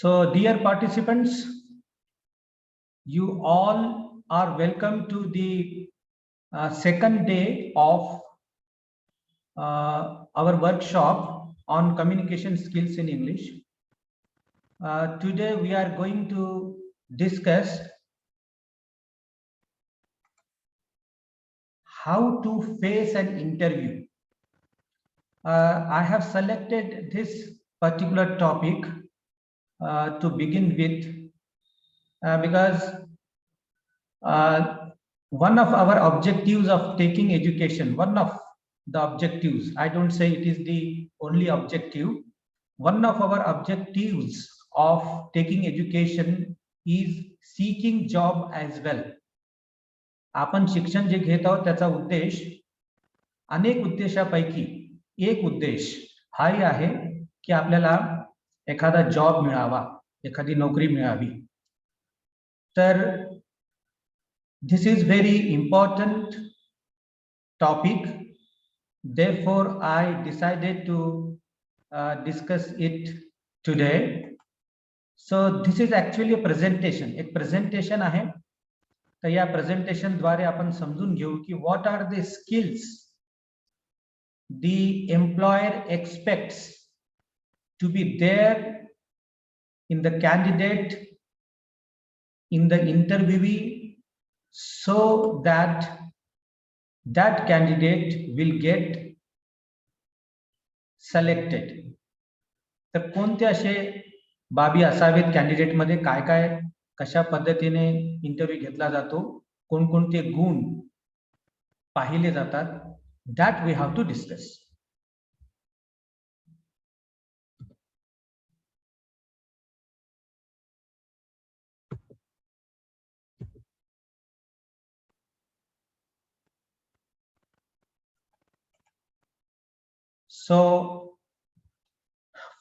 So, dear participants, you all are welcome to the second day of our workshop on communication skills in English. Today we are going to discuss how to face an interview. I have selected this particular topic to begin with because one of our objectives of taking education, one of the objectives, I don't say it is the only objective, one of our objectives of taking education is seeking job as well. आपण शिक्षण जे घेत आहोत त्याचा उद्देश अनेक उद्देशापैकी एक उद्देश हाही आहे की आपल्याला एखादा जॉब मिळावा, एखादी नोकरी मिळावी. तर this is very important topic. Therefore, I decided to discuss it today. So this is actually a presentation. एक presentation आहे. तर या presentation द्वारे आपण समजून घेऊ की what are the skills the employer expects to be there in the candidate, in the interviewee, so that that candidate will get selected. तर कोणते असे बाबी असावेत कॅन्डिडेट मध्ये, काय काय कशा पद्धतीने इंटरव्ह्यू घेतला जातो, कोणकोणते गुण पाहिले जातात, that we have to discuss. So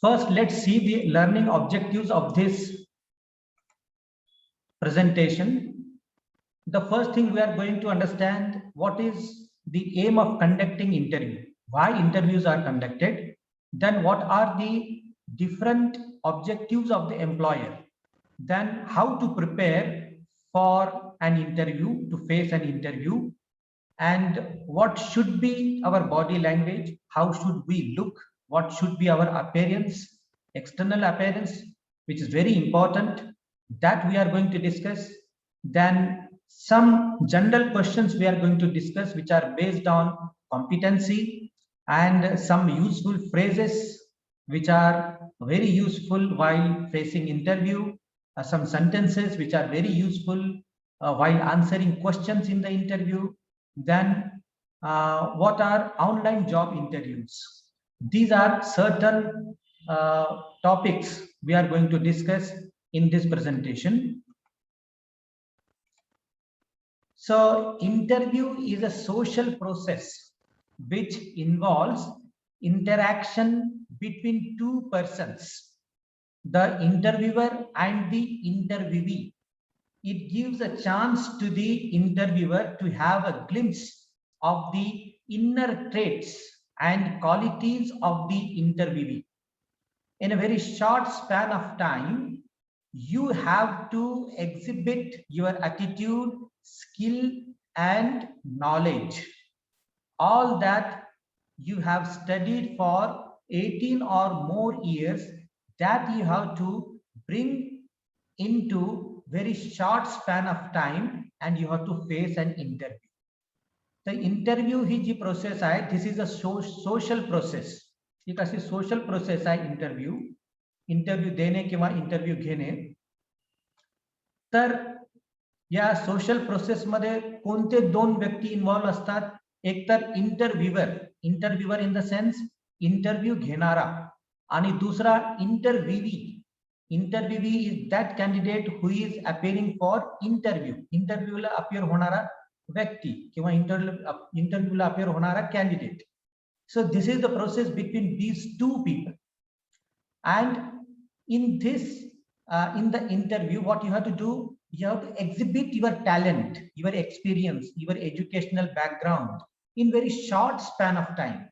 first, let's see the learning objectives of this presentation. The first thing we are going to understand what is the aim of conducting interview, why interviews are conducted, then what are the different objectives of the employer, then how to prepare for an interview, to face an interview, and what should be our body language, how should we look, what should be our appearance, external appearance, which is very important, that we are going to discuss. Then some general questions we are going to discuss which are based on competency, and some useful phrases which are very useful while facing interview, some sentences which are very useful while answering questions in the interview. Then what are online job interviews? These are certain topics we are going to discuss in this presentation. So interview is a social process which involves interaction between two persons, the interviewer and the interviewee. It gives a chance to the interviewer to have a glimpse of the inner traits and qualities of the interviewee. In a very short span of time, you have to exhibit your attitude, skill, and knowledge. All that you have studied for 18 or more years, that you have to bring into very short span of time, and you have to face an interview. The interview he G process आहे, this is a social process. एक अशी social process आहे interview देणे किंवा interview घेणे. तर या social process मध्ये कोणते दोन व्यक्ती इन्व्हॉल्व असतात, एक तर इंटरव्ह्यूअर इन द सेन्स इंटरव्ह्यू घेणारा, आणि दुसरा interviewee is that candidate who is appearing for interview. Interview ला appear होणारा व्यक्ती किंवा interview ला appear होणारा candidate. So this is the process between these two people. And in this in the interview, what you have to do, you have to exhibit your talent, your experience, your educational background in very short span of time.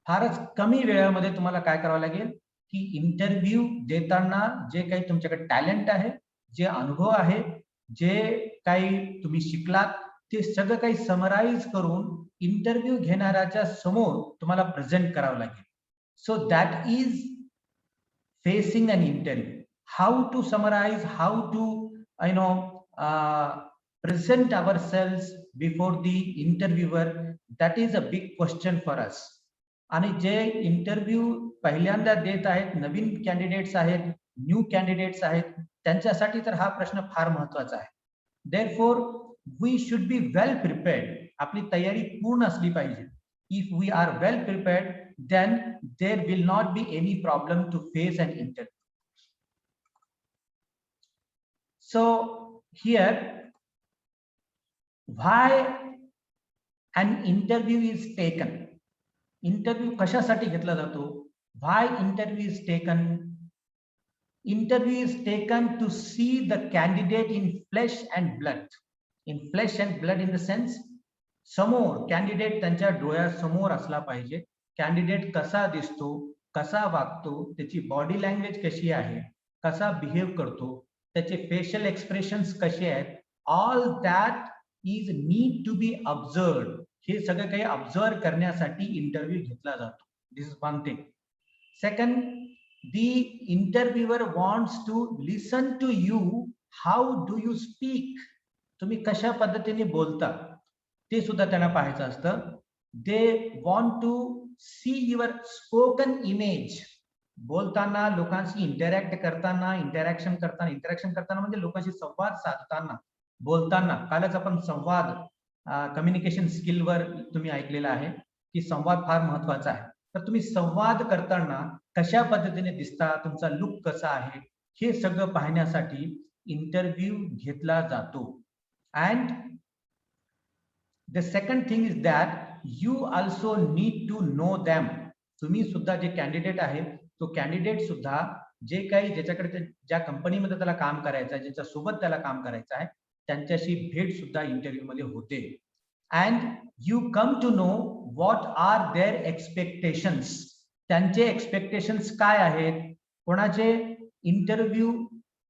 फारच कमी वेळामध्ये तुम्हाला काय करावं लागेल की interview देताना जे काही तुमच्याकडे टॅलेंट आहे, जे अनुभव आहे, जे काही तुम्ही शिकलात, ते सगळं काही समराईज करून इंटरव्ह्यू घेणाऱ्याच्या समोर तुम्हाला प्रेझेंट करावं लागेल. So that is facing an interview. How to summarize, how to you know present ourselves before the interviewer, that is a big question for us. आणि जे इंटरव्ह्यू पहिल्यांदा देत आहेत, नवीन कॅन्डिडेट्स आहेत, न्यू कॅन्डिडेट्स आहेत, त्यांच्यासाठी तर हा प्रश्न फार महत्वाचा आहे. Therefore, we should be well prepared. आपली तयारी पूर्ण असली पाहिजे. If we are well prepared, then there will not be any problem to face an interview. So here, why an interview is taken? Interview कशासाठी घेतला जातो? Why interview is taken? Interview is taken to see the candidate in flesh and blood. In flesh and blood in the sense, समोर candidate त्यांच्या डोळ्यासमोर असला पाहिजे. Candidate कसा दिसतो, कसा वागतो, त्याची बॉडी लँग्वेज कशी आहे, कसा बिहेव करतो, त्याचे फेशियल एक्सप्रेशन्स कसे आहेत, all that is need to be observed. हे सगळं काही ऑब्झर्व करण्यासाठी इंटरव्ह्यू घेतला जातो. This is one thing. Second, the interviewer wants to listen to you. How do you speak? तुम्ही कशा पद्धतीने बोलता ते सुद्धा त्यांना पाहायचं असतं. They want to see your spoken image. बोलताना, लोकांशी इंटरॅक्ट करताना, इंटरॅक्शन करताना म्हणजे लोकांशी संवाद साधताना, बोलताना. कालच आपण संवाद कम्युनिकेशन स्किलवर तुम्ही ऐकलेलं आहे की संवाद फार महत्वाचा आहे. तर तुम्ही संवाद करताना कशा पद्धतीने दिसता, तुमचा लुक कसा आहे, हे सगळं पाहण्यासाठी इंटरव्ह्यू घेतला जातो. And the second thing is that you also need to know them. तुम्ही सुद्धा जे कॅन्डिडेट आहे, तो कॅन्डिडेट सुद्धा जे काही ज्याच्याकडे ज्या कंपनीमध्ये त्याला काम करायचं आहे, ज्याच्या सोबत त्याला काम करायचं आहे, त्यांच्याशी भेट सुद्धा इंटरव्ह्यू मध्ये होते. And you come to know what are their expectations. त्यांचे एक्सपेक्टेशन्स काय आहेत, कोणाचे इंटरव्ह्यू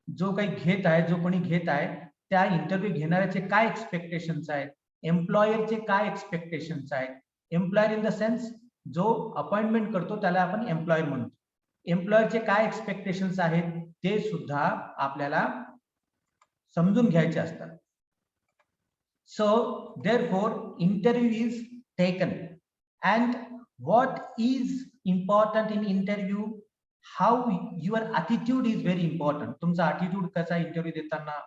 जो काही घेत आहे, जो कोणी घेत आहे, त्या इंटरव्ह्यू घेणाऱ्याचे काय एक्सपेक्टेशन्स आहेत, एम्प्लॉयरचे काय एक्सपेक्टेशन्स आहेत. एम्प्लॉयर इन द सेन्स जो अपॉइंटमेंट करतो त्याला आपण एम्प्लॉयर म्हणतो. एम्प्लॉयरचे काय एक्सपेक्टेशन्स आहेत ते सुद्धा आपल्याला समजून घ्यायचे असतात. So therefore interview is taken. And what is important in interview, how your attitude is very important. तुमचा ॲटिट्यूड कसा इंटरव्ह्यू देताना,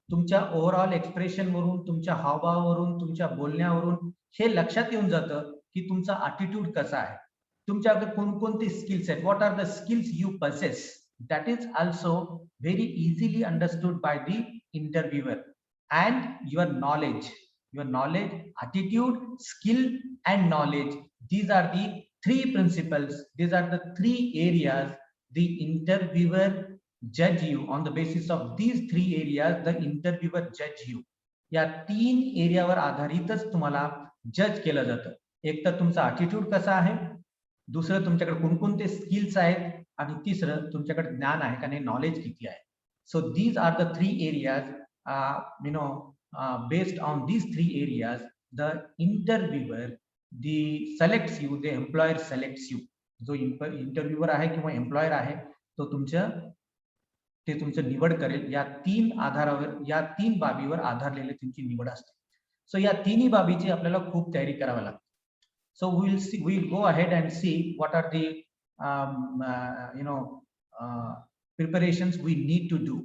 तुमच्या ओव्हरऑल एक्सप्रेशन वरून, तुमच्या हावभावावरून, तुमच्या बोलण्यावरून हे लक्षात येऊन जातं की तुमचा ॲटिट्यूड कसा आहे, तुमच्याकडे कोणकोणते स्किल्स आहेत, what are the skills you possess. That is also very easily understood by the interviewer. And your knowledge, attitude, skill and knowledge, these are the three principles, these are the three areas the interviewer judge you. On the basis of these three areas the interviewer judge you. या तीन एरियावर आधारितच तुम्हाला जज केलं जातं. एक तर तुमचा ॲटिट्यूड कसा आहे, दुसरं तुमच्याकडे कोणकोणते स्किल्स आहेत, आणि तिसरं तुमच्याकडे ज्ञान आहे का नाही, नॉलेज किती आहे. So these are the three areas. Based on these three areas the interviewer selects you, the employer selects you. जो इंटरव्ह्यूअर आहे किंवा एम्प्लॉयर आहे तो तुमचं निवड करेल. या तीन आधारावर, या तीन बाबीवर आधारलेले तुमची निवड असते. सो या तिन्ही बाबीची आपल्याला खूप तयारी करावी लागते. So we'll go ahead and see what are the preparations we need to do.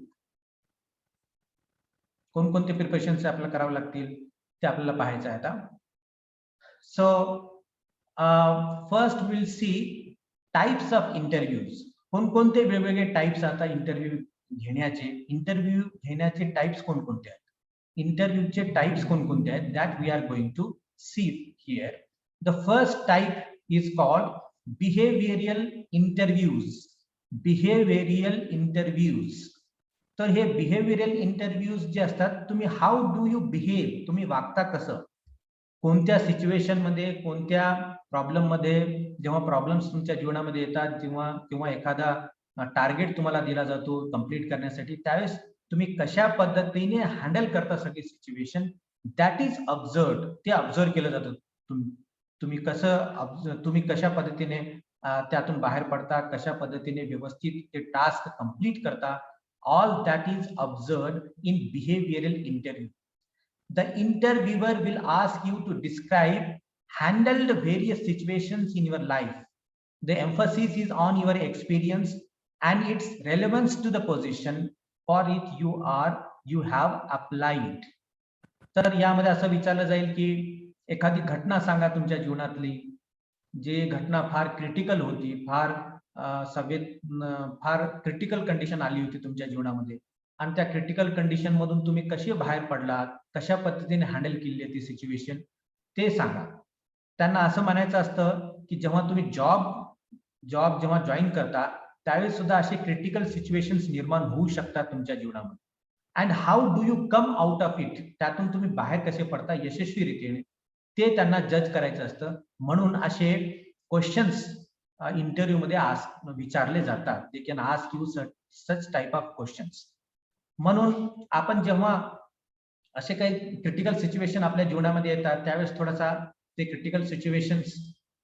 कोणकोणते प्रिपरेशन्स आपल्याला करावे लागतील ते आपल्याला पाहायचं आहे आता. So first we'll see types of interviews. कोणकोणते वेगवेगळे टाइप्स आता इंटरव्ह्यू घेण्याचे टाइप्स कोणकोणते आहेत, इंटरव्ह्यूचे टाइप्स कोणकोणते आहेत, that we are going to see here. The first type is called behavioral interviews. Behavioral interviews. तर हे behavioral interviews जे असतात, तुम्ही how do you behave, तुम्ही वागता कसं, कोणत्या सिच्युएशन मध्ये, कोणत्या प्रॉब्लेम मध्ये जेव्हा प्रॉब्लेम्स तुमच्या जीवनामध्ये येतात, किंवा एखादा टार्गेट तुम्हाला दिला जातो कंप्लीट करण्यासाठी, त्यावेळेस तुम्ही कशा पद्धतीने हँडल करता सगळी सिच्युएशन, दॅट इज ऑब्झर्व्ड. ते ऑब्झर्व केलं जातं. तुम्ही कशा पद्धतीने त्यातून बाहेर पडता, कशा पद्धतीने व्यवस्थित ते टास्क कंप्लीट करता, all that is observed in behavioural interview. The interviewer will ask you to describe handled various situations in your life. The emphasis is on your experience and its relevance to the position for it you have applied. तर यामध्ये असं विचारलं जाईल की एखादी घटना सांगा तुमच्या जीवनातली, जी घटना फार क्रिटिकल होती, फार क्रिटिकल कंडिशन आली होती तुमच्या जीवनामध्ये, आणि त्या क्रिटिकल कंडिशन मधून तुम्ही कशी बाहेर पडलात, कशा पद्धतीने हँडल केली ती सिच्युएशन, ते सांगा. त्यांना असं म्हणायचं असतं की जेव्हा तुम्ही जेव्हा जॉईन करता, त्यावेळेस सुद्धा असे क्रिटिकल सिच्युएशन्स निर्माण होऊ शकतात तुमच्या जीवनामध्ये. And how do you come out of it, त्यातून तुम्ही बाहेर कसे पडता यशस्वीरित्याने, ते त्यांना जज करायचं असतं. म्हणून असे क्वेश्चन्स इंटरव्ह्यू मध्ये विचारले जातात. They can ask you such type of questions. म्हणून आपण जेव्हा असे काही क्रिटिकल सिच्युएशन आपल्या जीवनामध्ये येतात, त्यावेळेस थोडासा ते क्रिटिकल सिच्युएशन्स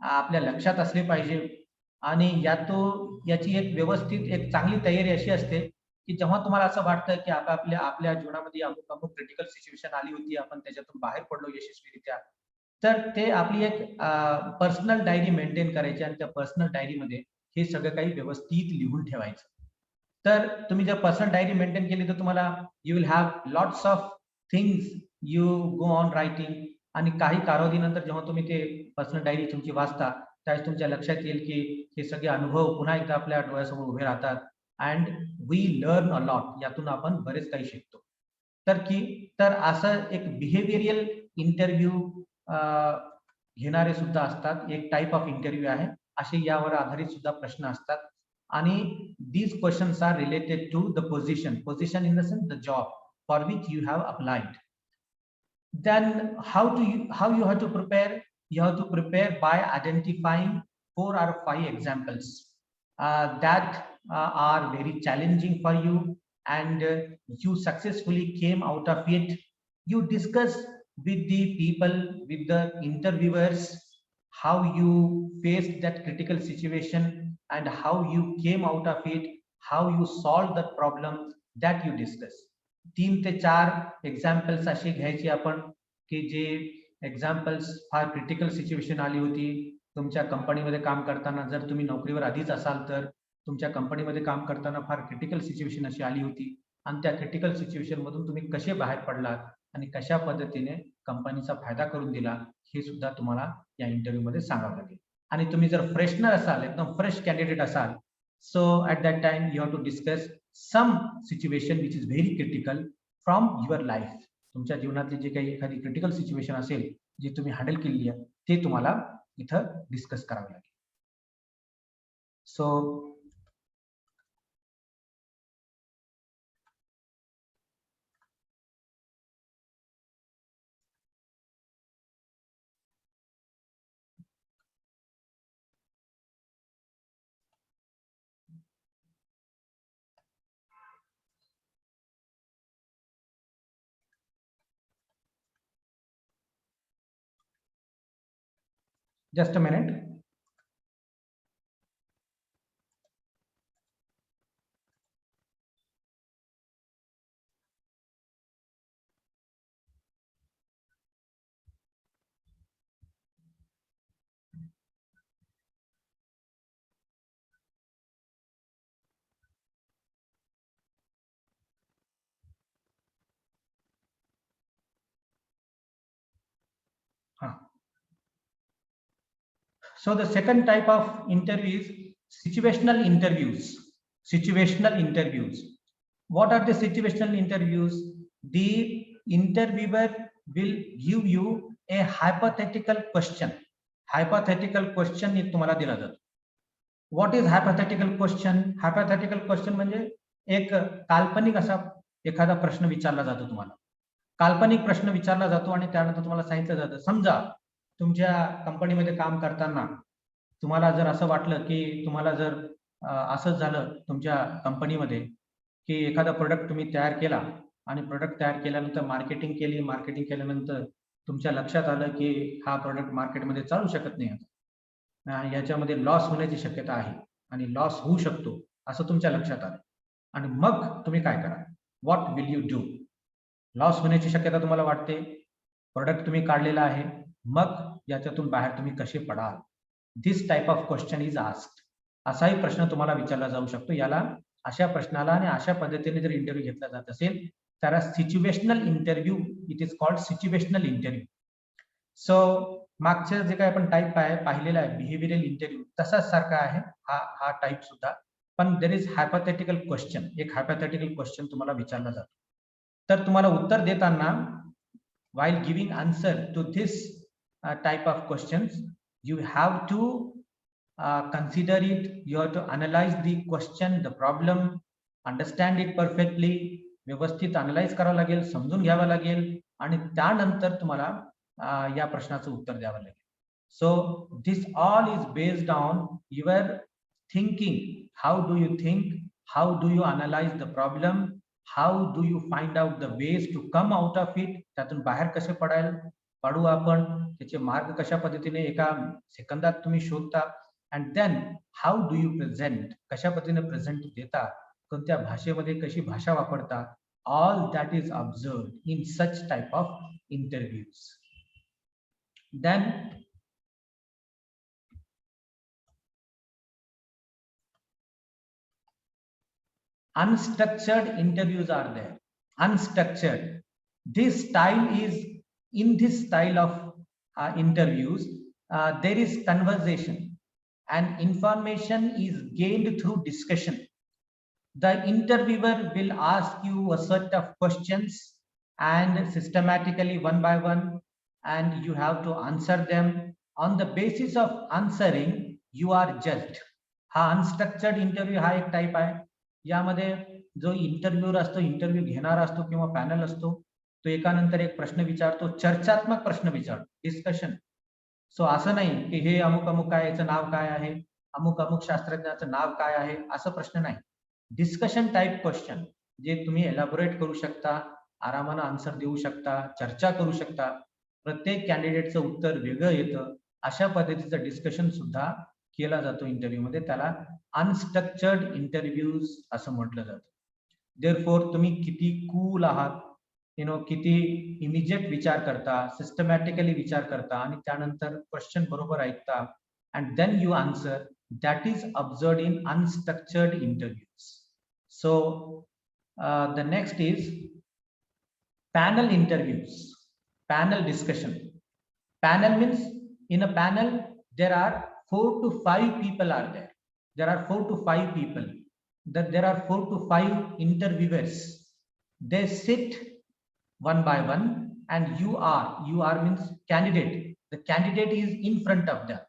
आपल्या लक्षात असले पाहिजे. आणि याची एक व्यवस्थित एक चांगली तयारी अशी असते की जेव्हा तुम्हाला असं वाटतं की आपल्या जीवनामध्ये अमुक क्रिटिकल सिच्युएशन आली होती, आपण त्याच्यातून बाहेर पडलो यशस्वीरित्या, तर ते आपली एक पर्सनल डायरी मेंटेन करायची आणि त्या पर्सनल डायरीमध्ये हे सगळं काही व्यवस्थित लिहून ठेवायचं. तर तुम्ही जर पर्सनल डायरी मेंटेन केली तर तुम्हाला you will have lots of things you go on writing. आणि काही कालावधीनंतर जेव्हा तुम्ही ते पर्सनल डायरी तुमची वाचता, त्यावेळेस तुमच्या लक्षात येईल की हे सगळे अनुभव पुन्हा एकदा आपल्या डोळ्यासमोर उभे राहतात. And we learn a lot, यातून आपण बरेच काही शिकतो. तर असं एक बिहेवियरल इंटरव्ह्यू घेणारे सुद्धा असतात, एक टाइप ऑफ इंटरव्ह्यू आहे. असे यावर आधारित सुद्धा प्रश्न असतात. आणि these questions are related to the position in the sense the job for which you have applied. Then how you have to prepare? You have to prepare by identifying 4 or 5 examples that are very challenging for you, and you successfully came out of it. You discuss with the people, with the interviewers, how you faced that critical situation and how you came out of it, how you solved the problem that you discuss. 3 ते 4 examples असे घ्यायचे आपण की जे examples फार critical situation आली होती तुमच्या कंपनीमध्ये काम करताना. जर तुम्ही नोकरीवर आधीच असाल तर तुमच्या कंपनीमध्ये काम करताना फार क्रिटिकल सिच्युएशन अशी आली होती, आणि त्या क्रिटिकल सिच्युएशन मधून तुम्ही कसे बाहेर पडलात आणि कशा पद्धतीने कंपनीचा फायदा करून दिला, हे सुद्धा तुम्हाला या इंटरव्ह्यू मध्ये सांगावं लागेल. आणि तुम्ही जर फ्रेशनर असाल, एकदम फ्रेश कॅन्डिडेट असाल, so at that time you have to discuss some situation which is very critical from your life. तुमच्या जीवनातली जे काही एखादी क्रिटिकल सिच्युएशन असेल जी तुम्ही हँडल केली आहे, ते तुम्हाला इथं डिस्कस करावं लागेल. So just a minute. So the second type of interview is situational interviews. Situational interviews. What are the situational interviews? The interviewer will give you a hypothetical question. Hypothetical question एक तुम्हाला दिला जातो. What is hypothetical question? Hypothetical question म्हणजे एक काल्पनिक असा एखादा प्रश्न विचारला जातो तुम्हाला. काल्पनिक प्रश्न विचारला जातो आणि त्यानंतर तुम्हाला सांगितलं जातं, समजा तुमच्या कंपनीमध्ये काम करताना तुम्हाला जर असं वाटलं की तुम्हाला जर असंच झालं तुमच्या कंपनीमध्ये की एखादा प्रोडक्ट तुम्ही तयार केला आणि प्रोडक्ट तयार केल्यानंतर मार्केटिंग केली, मार्केटिंग केल्यानंतर तुमच्या लक्षात आलं की हा प्रोडक्ट मार्केटमध्ये चालू शकत नाही आता, याच्यामध्ये लॉस होण्याची शक्यता आहे आणि लॉस होऊ शकतो असं तुमच्या लक्षात आलं आणि मग तुम्ही काय करा? What will you do? Loss होण्याची शक्यता तुम्हाला वाटते, प्रोडक्ट तुम्ही काढलेला आहे, मग याच्यातून बाहेर तुम्ही कसे पडाल? This type of question is asked. असाही प्रश्न तुम्हाला विचारला जाऊ शकतो. याला अशा प्रश्नाला आणि अशा पद्धतीने जर इंटरव्ह्यू घेतला जात असेल त्याला situational interview, it is called situational interview. So मागच्या जे काही आपण टाईप पाहिलेला आहे बिहेवियरल इंटरव्ह्यू तसाच सारखा आहे हा टाईप सुद्धा, पण देर इज हायपोथेटिकल क्वेश्चन. एक हायपोथेटिकल क्वेश्चन तुम्हाला विचारला जातो. तर तुम्हाला उत्तर देताना while giving answer to this type of questions, you have to consider it, you have to analyze the question, the problem, understand it perfectly, व्यवस्थित अनालाइज करावं लागेल, समजून घ्यावं लागेल आणि त्यानंतर तुम्हाला या प्रश्नाचं उत्तर द्यावं लागेल. So this all is based on your thinking. How do you think, how do you analyse the problem, how do you find out the ways to come out of it, त्यातून बाहेर कसे पडू आपण, त्याचे मार्ग कशा पद्धतीने एका सेकंदात तुम्ही शोधता, and then how do you present, कशा पद्धतीने प्रेझेंट देता, कोणत्या भाषेमध्ये कशी भाषा वापरता, all that is observed in such type of interviews. Then unstructured interviews are there. Unstructured, this style is, in this style of interviews there is conversation and information is gained through discussion. The interviewer will ask you a set of questions and systematically one by one, and you have to answer them. On the basis of answering you are judged. हा unstructured interview हा एक type आहे. यामध्ये जो इंटरव्ह्यूअर असतो, interview घेणारा असतो किंवा पॅनल असतो, तो एकानंतर एक प्रश्न विचारतो, चर्चात्मक प्रश्न विचारतो, डिस्कशन. सो असं नाही की हे अमुक अमुक काय, याचं नाव काय आहे, अमुक अमुक शास्त्रज्ञाचं नाव काय आहे, असं प्रश्न नाही. डिस्कशन टाईप क्वेश्चन जे तुम्ही एलॅबोरेट करू शकता, आरामानं आन्सर देऊ शकता, चर्चा करू शकता, प्रत्येक कॅन्डिडेटचं उत्तर वेगळं येतं, अशा पद्धतीचं डिस्कशन सुद्धा केला जातो इंटरव्ह्यू मध्ये. त्याला अनस्ट्रक्चर्ड इंटरव्ह्यूज असं म्हटलं जातं. देअरफोर तुम्ही किती कूल आहात, किती इमिजिएट विचार करता, सिस्टमॅटिकली विचार करता आणि त्यानंतर क्वेश्चन बरोबर ऐकता and then you answer, that is observed in unstructured interviews. So the next is panel interviews, panel discussion. Panel means in a panel there are 4 to 5 people are there. There are 4 to 5 people. There are 4 to 5 interviewers. They sit one by one and you are means candidate. The candidate is in front of them.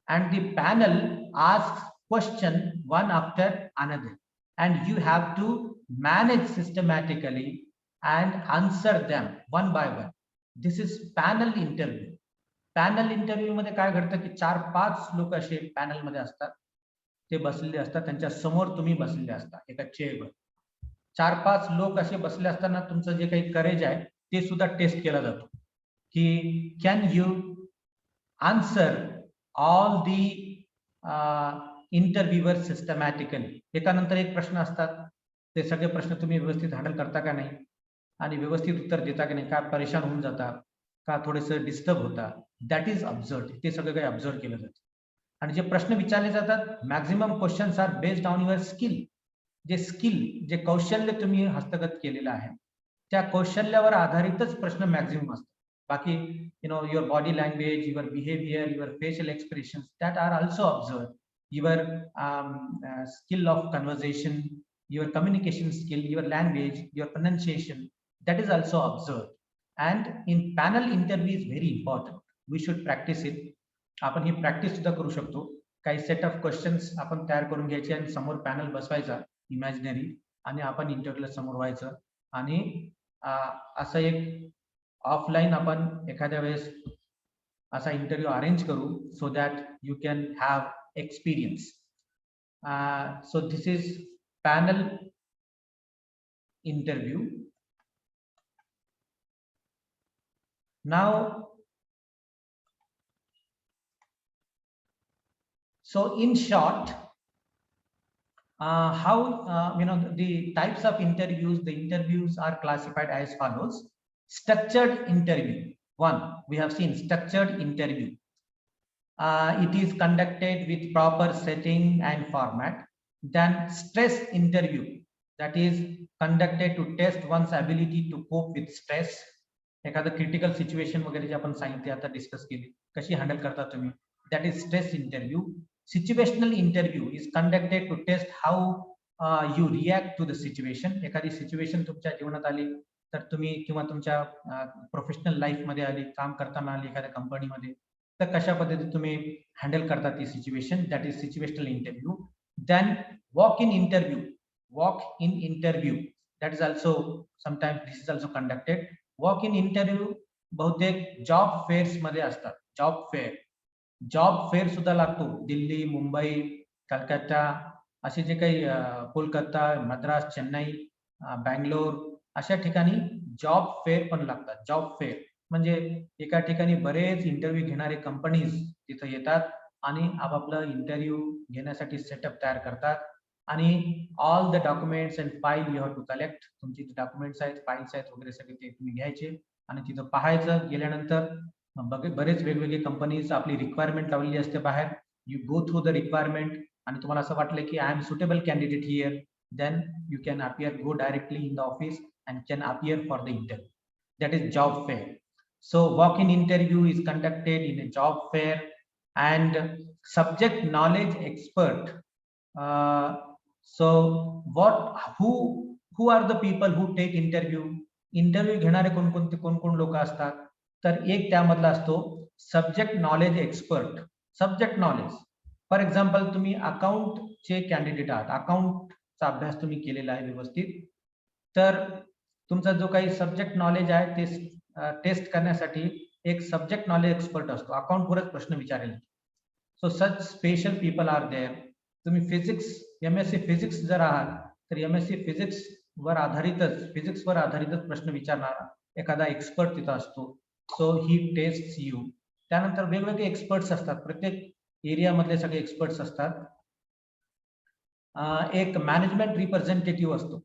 And the panel asks question one after another, and you have to manage systematically and answer them one by one. This is panel interview. Panel interview मध्ये काय घडतं की 4-5 लोक असे panel मध्ये असतात, ते बसलेले असतात, त्यांच्या समोर तुम्ही बसलेले असता एका चेअरवर. 4-5 लोक असे बसले असताना तुमचं जे काही करेज आहे ते सुद्धा टेस्ट केला जातो की can you answer all the इंटरव्ह्यूअर systematically. एकानंतर एक प्रश्न असतात, ते सगळे प्रश्न तुम्ही व्यवस्थित हँडल करता का नाही आणि व्यवस्थित उत्तर देता का नाही, का परेशान होऊन जाता, का थोडेसं डिस्टर्ब होता, दॅट इज ऑब्झर्व्ड. ते सगळं काही ऑब्झर्व केलं जातं. आणि जे प्रश्न विचारले जातात maximum questions are based on your skill. जे कौशल्य तुम्ही हस्तगत केलेलं आहे त्या कौशल्यावर आधारितच प्रश्न मॅक्झिमम असतात. बाकी your body language, your behaviour, your facial expressions, that are also observe. Your skill of conversation, your communication skill, your language, your pronunciation, that is also observed. And in panel interview is very important. We should practice it. आपण ही practice सुद्धा करू शकतो. काही set of questions आपण तयार करून घ्यायचे आणि समोर पॅनल बसवायचा इमॅजिनरी आणि आपण इंटरव्ह्यूला समोर व्हायचं आणि असं एक ऑफलाईन आपण एखाद्या वेळेस असा इंटरव्ह्यू अरेंज करू so that you can have experience. So this is panel interview. Now, so in short, how the types of interviews, the interviews are classified as follows. Structured interview. One, we have seen structured interview. It is conducted with proper setting and format. Then stress interview, that is conducted to test one's ability to cope with stress. एखादं critical situation वगैरे जे आपण सांगितले आता discuss केली, कशी handle करता तुम्ही, that is stress interview. Situational interview is conducted to test how you react to the situation. एखादी सिच्युएशन तुमच्या जीवनात आली तर तुम्ही किंवा तुमच्या प्रोफेशनल लाईफमध्ये आली, काम करताना आली एखाद्या कंपनीमध्ये, तर कशा पद्धतीने तुम्ही हँडल करता ती situation, that is situational interview. Then walk in interview. Walk in interview that is also sometimes this is also conducted. Walk in interview बहुतेक जॉब फेअर्स मध्ये असतात. जॉब फेअर सुद्धा लागतो. दिल्ली, मुंबई, कलकत्ता असे जे काही कोलकाता, मद्रास, चेन्नई, बँगलोर अशा ठिकाणी जॉब फेअर पण लागतात. जॉब फेअर म्हणजे एका ठिकाणी बरेच इंटरव्ह्यू घेणारे कंपनीज तिथे येतात आणि आपापलं इंटरव्ह्यू घेण्यासाठी सेटअप तयार करतात. आणि all the documents and file you have to collect. तुमचे डॉक्युमेंट्स आहेत, फाईल्स आहेत वगैरे सगळे ते तुम्ही घ्यायचे आणि तिथं पाहायचं. गेल्यानंतर बरेच वेगवेगळे कंपनीज आपली रिक्वायरमेंट लावलेली असते बाहेर. You go through the requirement आणि तुम्हाला असं वाटलं की I am suitable candidate here, then you can appear, go directly in the office and can appear for the interview. That is job fair. So walk-in interview is conducted in a job fair. And subject knowledge expert. So who are the people who take interview? Interview घेणारे कोण लोक असतात, तर एक त्यामधला असतो subject knowledge expert. Subject knowledge, for example तुम्ही अकाउंटचे कॅन्डिडेट आहात, अकाउंटचा अभ्यास तुम्ही केलेला आहे व्यवस्थित, तर तुमचा जो काही सब्जेक्ट नॉलेज आहे ते टेस्ट करण्यासाठी एक सब्जेक्ट नॉलेज एक्सपर्ट असतो, अकाउंटवरच प्रश्न विचारेल. So such special people are there. तुम्ही फिजिक्स, MSc फिजिक्स जर आहात तर MSc फिजिक्सवर आधारितच प्रश्न विचारणारा एखादा एक्सपर्ट तिथं असतो. So he test you. त्यानंतर वेगवेगळे एक्सपर्ट्स असतात, प्रत्येक एरियामधले सगळे एक्सपर्ट्स असतात. एक मॅनेजमेंट रिप्रेझेंटेटिव्ह असतो.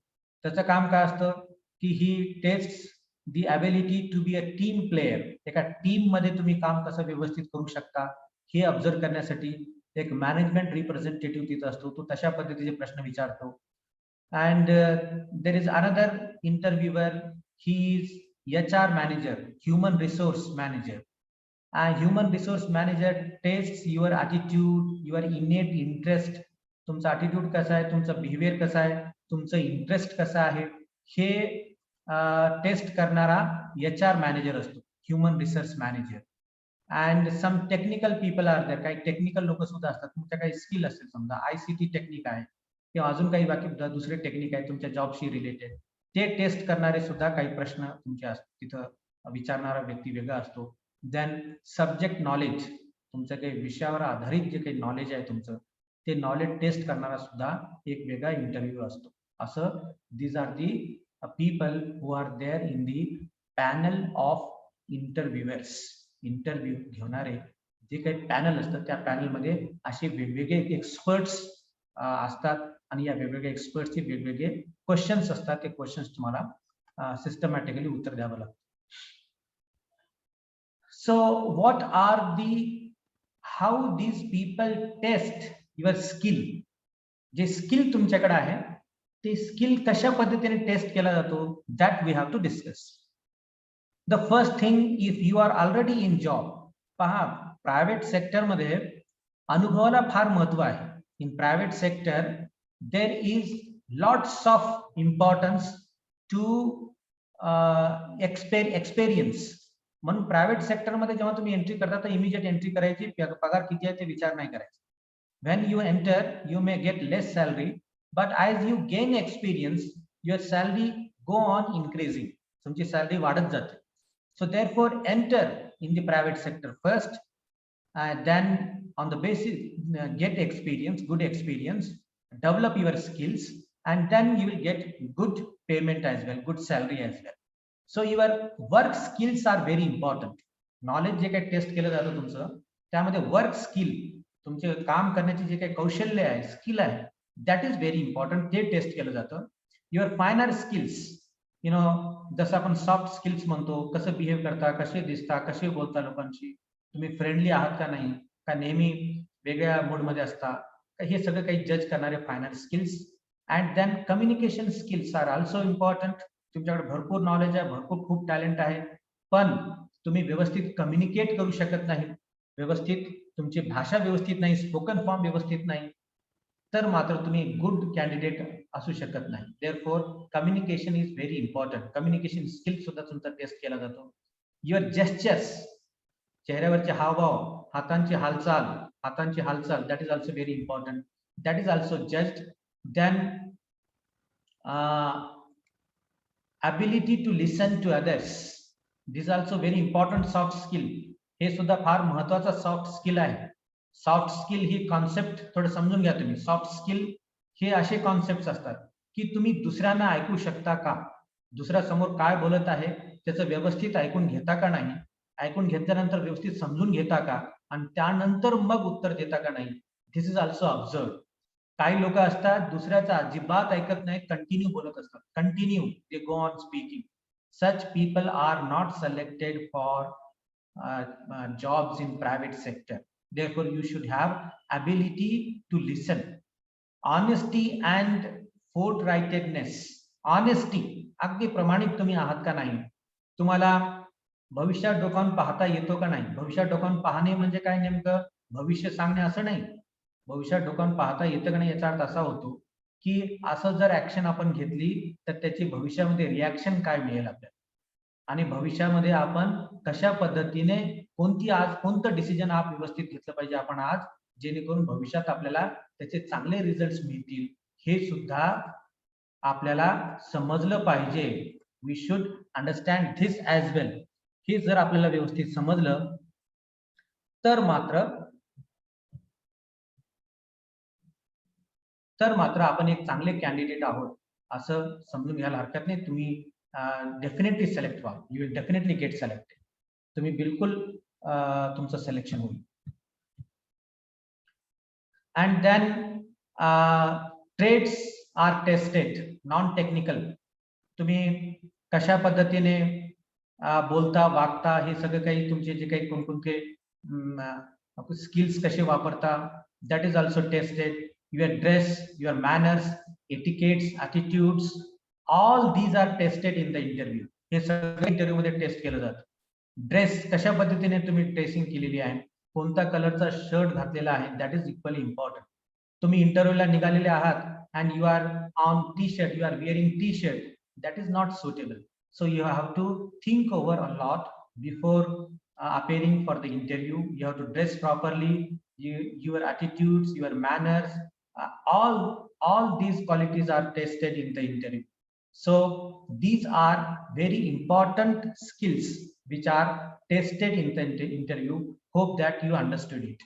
त्याचं काम काय असतं की ही test the ability to be a team player. एका टीम मध्ये तुम्ही काम कसं व्यवस्थित करू शकता हे ऑब्झर्व करण्यासाठी एक मॅनेजमेंट रिप्रेझेंटेटिव्ह तिथं असतो. तो तशा पद्धतीचे प्रश्न विचारतो. And there is another interviewer, he is HR manager, human resource manager. Human resource manager test your attitude, your innate interest. तुमचा ॲटिट्यूड कसा आहे, तुमचं बिहेवियर कसं आहे, तुमचं इंटरेस्ट कसं आहे, हे टेस्ट करणारा HR मॅनेजर असतो, human resource manager. And some technical people are there. काही टेक्निकल लोक सुद्धा असतात. तुमच्या काही स्किल असेल, समजा ICT टेक्निक आहे किंवा अजून काही बाकी दुसरे टेक्निक आहे तुमच्या जॉबशी रिलेटेड, ते टेस्ट करणारे सुद्धा काही प्रश्न तुमचे तिथं विचारणारा व्यक्ती वेगळा असतो. देन सब्जेक्ट नॉलेज, तुमच्या काही विषयावर आधारित जे काही नॉलेज आहे तुमचं, ते नॉलेज टेस्ट करणारा सुद्धा एक वेगळा इंटरव्ह्यू असतो. असं these are the people who are there in the panel of interviewers. Interview घेणारे जे काही पॅनल असतात त्या पॅनलमध्ये असे वेगवेगळे एक्सपर्ट्स असतात आणि या वेगवेगळ्या एक्सपर्ट्सचे वेगवेगळे क्वेश्चन्स असतात. ते क्वेश्चन्स तुम्हाला सिस्टमॅटिकली उत्तर द्यावं लागतं. So what are the, how these people test your skill. जे स्किल तुमच्याकडे आहे ते स्किल कशा पद्धतीने टेस्ट केला जातो, that we have to discuss. The first thing, if you are already in job. पहा, प्रायव्हेट सेक्टरमध्ये अनुभवाला फार महत्व आहे. In private sector there is lots of importance to experience. म्हणून प्रायव्हेट सेक्टरमध्ये जेव्हा तुम्ही एंट्री करता तर इमिजिएट एंट्री करायची, पगार किती आहे ते विचार नाही करायचा. When you enter you may get less salary, but as you gain experience your salary go on increasing. तुमची सॅलरी वाढत जाते. So therefore enter in the private sector first, then on the basis get experience, good experience, develop your skills, and then you will get good payment as well, good salary as well. So your work skills are very important. Knowledge जे काही taste केलं जातं तुमचं, त्यामध्ये work skill, तुमचे काम करण्याचे जे काही कौशल्य आहे, स्किल आहे, दॅट इज व्हेरी इम्पॉर्टंट. ते टेस्ट केलं जातं. युअर फायनर स्किल्स, यु नो, जसं आपण सॉफ्ट स्किल्स म्हणतो, कसं बिहेव करता, कसे दिसता, कसे बोलता लोकांशी, तुम्ही फ्रेंडली आहात का नाही, का नेहमी वेगळ्या मूडमध्ये असता, हे सगळं काही जज करणारे final skills. And then communication skills are also important. तुमच्याकडे भरपूर नॉलेज आहे, भरपूर खूप टॅलेंट आहे, पण तुम्ही व्यवस्थित कम्युनिकेट करू शकत नाही, व्यवस्थित तुमची भाषा व्यवस्थित नाही, स्पोकन फॉर्म व्यवस्थित नाही, तर मात्र तुम्ही गुड कॅन्डिडेट असू शकत नाही. Therefore communication is very important. Communication skill सुद्धा तुमचा टेस्ट केला जातो. युअर जेस्चर्स, चेहऱ्यावरचे हावभाव, हातांची हालचाल, that is also very important. That is also judged. Then ability to listen to others, this is also very important soft skill. हे सुद्धा फार महत्वाचा सॉफ्ट स्किल आहे. सॉफ्ट स्किल ही कॉन्सेप्ट थोडं समजून घ्या तुम्ही. सॉफ्ट स्किल हे असे कॉन्सेप्ट असतात की तुम्ही दुसऱ्यांना ऐकू शकता का, दुसऱ्या समोर काय बोलत आहे त्याचं व्यवस्थित ऐकून घेता का नाही, ऐकून घेतल्यानंतर व्यवस्थित समजून घेता का, आणि त्यानंतर मग उत्तर देता का नाही. दिस इज ऑल्सो ऑब्झर्व. काही लोक असतात दुसऱ्याचा अजिबात ऐकत नाही, कंटिन्यू बोलत असतात, continue they go on speaking. Such people are not selected for jobs in private sector. Therefore you should have ability to listen. Honesty and forthrightedness. Honesty, अगदी प्रामाणिक तुम्ही आहात का नाही, तुम्हाला भविष्यात डोकावून पाहता येतो का नाही. भविष्यात डोकावून पाहणे म्हणजे काय, नेमकं भविष्य सांगणे असं नाही. भविष्यात डोकावून पाहता येतं का नाही याचा अर्थ असा होतो की असं जर ऍक्शन आपण घेतली तर त्याची भविष्यामध्ये रिॲक्शन काय मिळेल आपल्याला, आणि भविष्यामध्ये आपण कशा पद्धतीने कोणतं डिसिजन आप व्यवस्थित घेतलं पाहिजे आपण आज, जेणेकरून भविष्यात आपल्याला त्याचे चांगले रिझल्ट मिळतील, हे सुद्धा आपल्याला समजलं पाहिजे. We should understand this as well. हे जर आपल्याला व्यवस्थित समजलं तर मात्र आपण एक चांगले कॅन्डिडेट आहोत असं समजून घ्यायला हरकत नाही. तुम्ही डेफिनेटली सिलेक्ट व्हा. You will definitely get selected. तुम्ही बिलकुल तुमचं सिलेक्शन होईल. And then trades are tested, non technical. तुम्ही कशा पद्धतीने बोलता, वागता, हे सगळं काही तुमचे जे काही कोणकोणते स्किल्स कसे वापरता, that is also tested. Your dress, your manners, etiquettes, attitudes, all these are tested in the interview. हे सगळं इंटरव्ह्यू मध्ये टेस्ट केलं जातं. ड्रेस कशा पद्धतीने तुम्ही ड्रेसिंग केलेली आहे, कोणत्या कलरचा शर्ट घातलेला आहे, दॅट इज इक्वली इम्पॉर्टंट. तुम्ही इंटरव्ह्यूला निघालेले आहात and you are on T shirt, you are wearing T shirt, that is not suitable. So you have to think over a lot before appearing for the interview. You have to dress properly, your attitudes, your manners, all these qualities are tested in the interview. So these are very important skills which are tested in the interview. Hope that you understood it.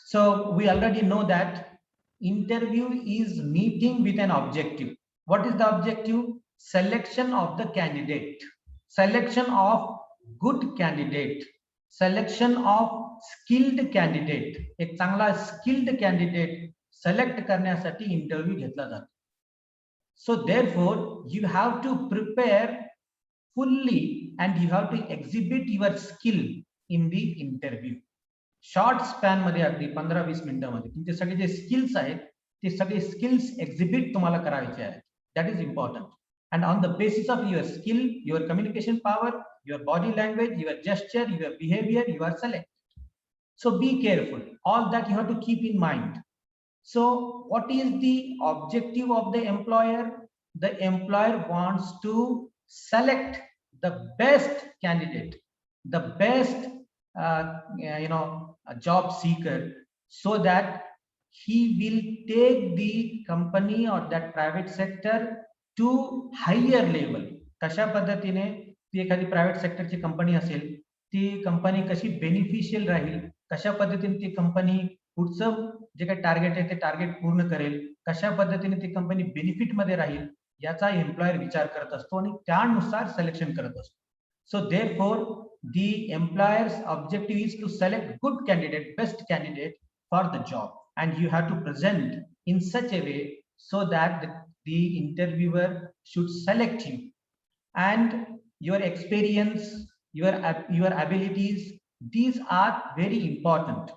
So we already know that interview is meeting with an objective. What is the objective? Selection of the candidate, selection of good candidate, selection of skilled candidate. एक चांगला skilled candidate select करण्यासाठी interview घेतला जातो. So therefore you have to prepare fully and you have to exhibit your skill in the interview. Short span मध्ये, अगदी 15-20 मिनिटांमध्ये तुमचे सगळे जे स्किल्स आहेत ते सगळे स्किल्स एक्झिबिट तुम्हाला करायचे आहेत. That is important. And on the basis of your skill, your communication power, your body language, your gesture, your behavior, you are selected. So be careful. All that you have to keep in mind. So what is the objective of the employer? The employer wants to select the best candidate, the best job seeker, so that he will take the company or that private sector to higher level. कशा पद्धतीने ती एखादी private सेक्टरची company असेल, ती company कशी beneficial राहील, कशा पद्धतीने ती कंपनी पुढचं जे काही टार्गेट आहे ते टार्गेट पूर्ण करेल, कशा पद्धतीने ती कंपनी बेनिफिटमध्ये राहील, याचा एम्प्लॉयर विचार करत असतो आणि त्यानुसार सिलेक्शन करत असतो. So therefore, the employer's objective is to select good candidate, best candidate for the job, and you have to present in such a way so that the interviewer should select you, and your experience, your abilities, these are very important.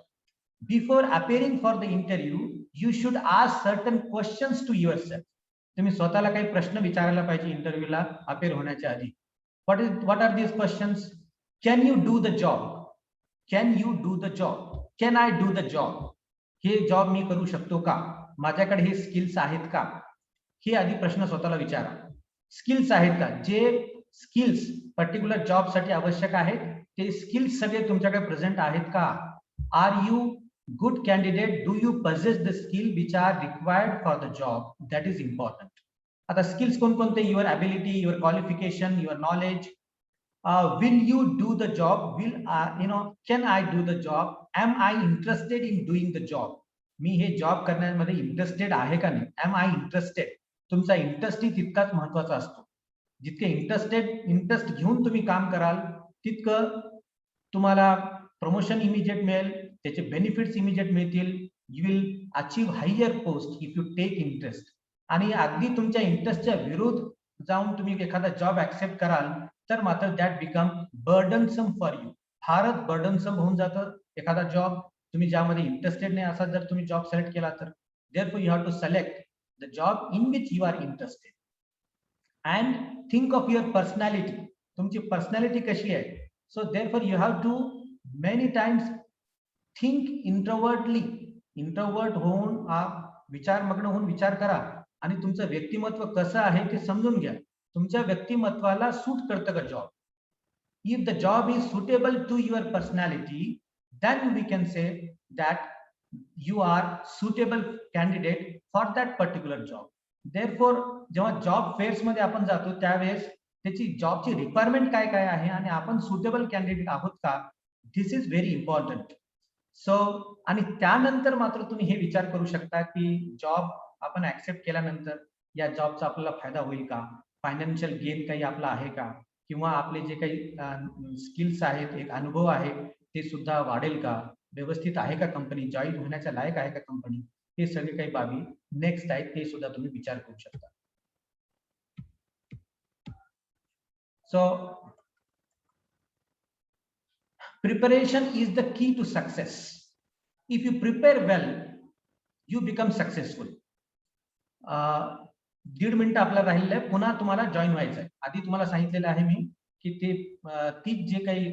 Before appearing for the interview, you should ask certain questions to yourself. तुम्ही स्वतःला काही प्रश्न विचारायला पाहिजे इंटरव्ह्यूला appear होण्याच्या आधी. What are these questions? Can you do the job? Can you do the job? Can I do the job? हे जॉब मी करू शकतो का? माझ्याकडे हे स्किल्स आहेत का? हे आधी प्रश्न स्वतःला विचारा. स्किल्स आहेत का? जे स्किल्स पर्टिक्युलर जॉब साठी आवश्यक आहेत ते स्किल्स सगळे तुमच्याकडे प्रेझेंट आहेत का? Are you good candidate? Do you possess the skill which are required for the job? That is important. आता स्किल्स कोणकोणते? Your ability, your qualification, your knowledge. Will you do the job? Can I do the job? Am I interested in doing the job? मी हे job करण्यामध्ये interested आहे का नाही? Am I interested? तुमचा interest ही तितकाच महत्वाचा असतो. जितके इंटरेस्ट घेऊन तुम्ही काम कराल तितकं तुम्हाला प्रमोशन इमिजिएट मिळेल, त्याचे बेनिफिट्स इमिजिएट मिळतील. You will achieve higher post if you take interest. आणि अगदी तुमच्या इंटरेस्टच्या विरुद्ध जाऊन तुम्ही एखादा जॉब ऍक्सेप्ट कराल तर मात्र that become burdensome for you. फारच बर्डनसम होऊन जातं एखादा जॉब तुम्ही ज्यामध्ये इंटरेस्टेड नाही असा जर तुम्ही जॉब सिलेक्ट केला तर. Therefore you have to select the job in which you are interested. And think of your personality. तुमची पर्सनॅलिटी कशी आहे? So therefore you have to many times think introvertly. Introvert होऊन विचारमग्न होऊन विचार करा आणि तुमचं व्यक्तिमत्व कसं आहे ते समजून घ्या. तुमच्या व्यक्तिमत्वाला सूट करतं का job? If the job is suitable to your personality then we can say that you are suitable candidate for that particular job. Therefore जेव्हा जॉब फेअर्स मध्ये आपण जातो त्यावेळेस त्याची जॉबची रिक्वायरमेंट काय काय आहे आणि आपण सुटेबल कॅन्डिडेट आहोत का, दिस इज व्हेरी इम्पॉर्टंट. सो आणि त्यानंतर मात्र तुम्ही हे विचार करू शकता की जॉब आपण ऍक्सेप्ट केल्यानंतर या जॉबचा आपल्याला फायदा होईल का, फायनान्शियल गेन काही आपला आहे का, किंवा आपले जे काही स्किल्स आहेत, एक अनुभव आहे ते सुद्धा वाढेल का, व्यवस्थित आहे का कंपनी, जॉईन होण्याच्या लायक आहे का कंपनी. हे सगळे काही बाबी नेक्स्ट आहेत ते सुद्धा तुम्ही विचार करू शकता. So preparation is the key to success. If you prepare well, you become successful. 1.5 minute आपला राहिलेलं आहे. पुन्हा तुम्हाला जॉईन व्हायचं आहे. आधी तुम्हाला सांगितलेलं आहे मी की ते तीच जे काही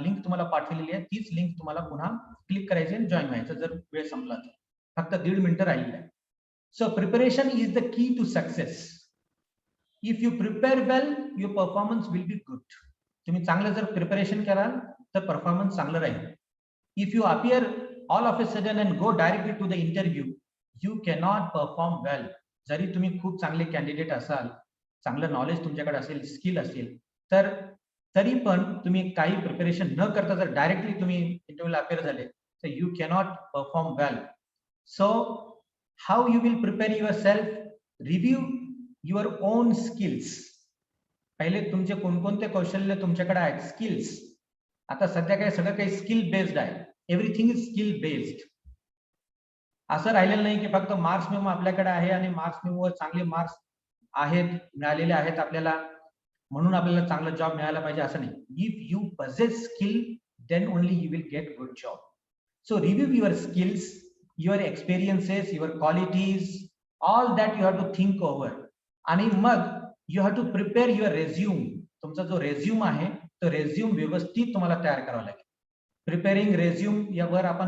लिंक तुम्हाला पाठवलेली आहे तीच लिंक तुम्हाला पुन्हा क्लिक करायची आणि जॉईन व्हायचं जर वेळ संपला तर. फक्त 1.5 मिनिटं राहिलेलं आहे. So preparation is the key to success. If you prepare well, your performance will be good. तुम्ही चांगलं जर प्रिपरेशन कराल तर परफॉर्मन्स चांगलं राहील. If you appear all of a sudden and go directly to the interview, you cannot perform well. जरी तुम्ही खूप चांगले कॅन्डिडेट असाल, चांगलं नॉलेज तुमच्याकडे असेल, स्किल असेल, तर तरी पण तुम्ही काही प्रिपरेशन न करता जर डायरेक्टली तुम्ही इंटरव्ह्यूला अपियर झाले तर you cannot perform well. So how you will prepare your self? Review your on skills. पहिले तुमचे कोणकोणते कौशल्य तुमच्याकडे आहेत, स्किल्स. आता सध्या काय सगळं काही स्किल बेस्ड आहे. Everything is skill based. असं राहिलेलं नाही की फक्त मार्क्स मेमो आपल्याकडे आहे आणि मार्क्स मेमोवर चांगले मार्क्स आहेत, मिळालेले आहेत आपल्याला, म्हणून आपल्याला चांगला जॉब मिळायला पाहिजे असं नाही. If you possess skill then only you will get good job. So review your skills, your experiences, your qualities, all that you have to think over. आणि मग you have to prepare your resume. तुमचा जो resume आहे तो resume व्यवस्थित तुम्हाला तयार करावा लागेल. प्रिपेअरिंग रेझ्यूम यावर आपण